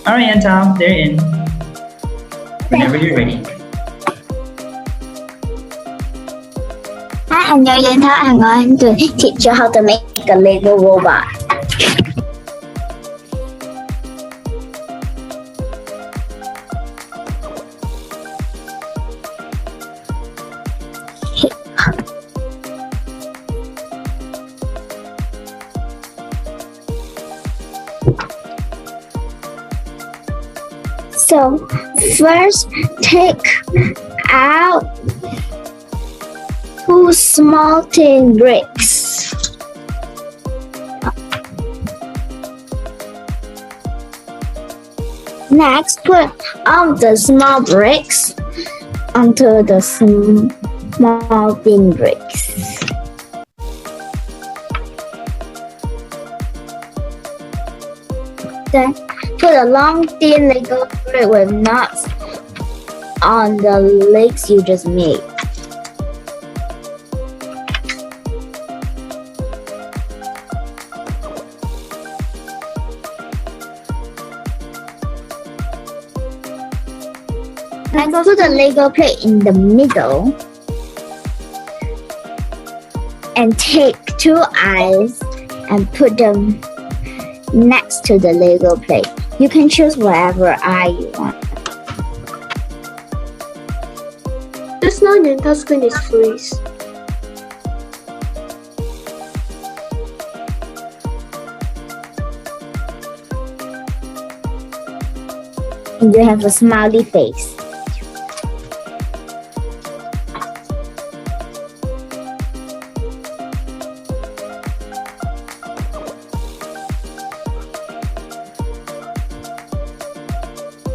Alright, Yan Tao, they're in. Whenever you're ready. Hi, I'm Yan Tao. I'm going to teach you how to make a Lego robot. So first take out 2 small tin bricks. Next, put all the small bricks onto the small tin bricks. Then put a long thin Lego brick with knots on the legs you just made. Next, put the Lego plate in the middle and take 2 eyes and put them next to the Lego plate. You can choose whatever eye you want. Just now Yan Tao's screen is freeze. And you have a smiley face.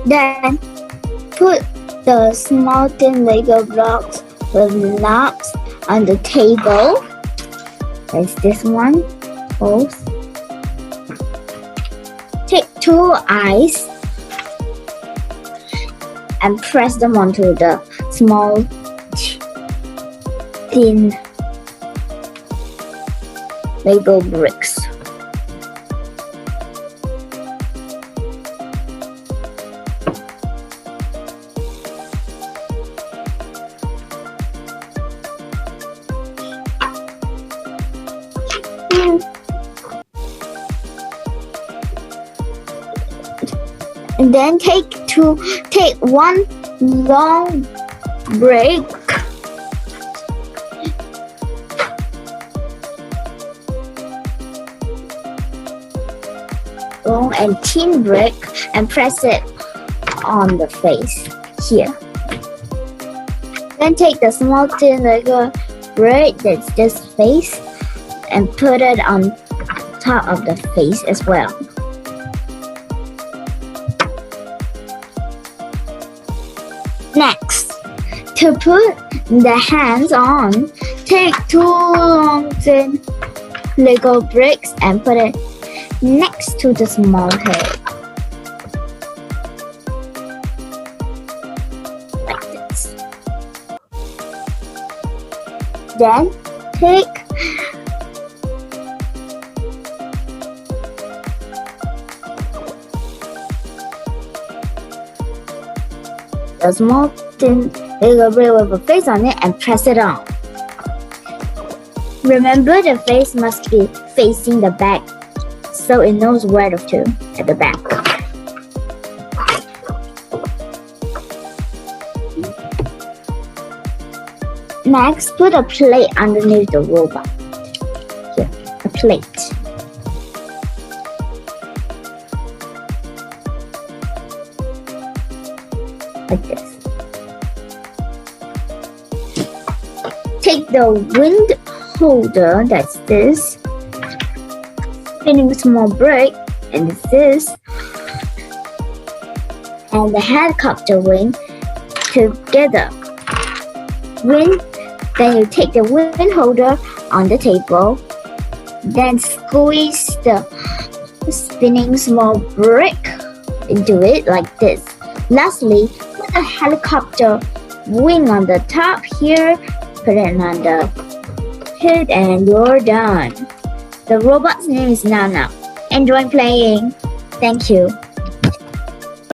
Then put the small thin Lego blocks with knots on the table. There's this one. Both. Take 2 eyes and press them onto the small thin Lego bricks. And then take 1 long brick long and thin brick and press it on the face here. Then take the small thin Lego brick that's this face and put it on top of the face as well. Next, to put the hands on, take 2 long thin Lego bricks and put it next to the small head. Like this. Then take a small thin Lego brick with a face on it and press it on. Remember, the face must be facing the back so it knows where to turn at the back. Next, put a plate underneath the robot. Here, a plate. Like this. Take the wind holder, that's this, spinning small brick, and this, and the helicopter wing together. Then you take the wind holder on the table, then squeeze the spinning small brick into it like this. Lastly, put a helicopter wing on the top here, put it on the head, and you're done. The robot's name is Nana. Enjoy playing. Thank you.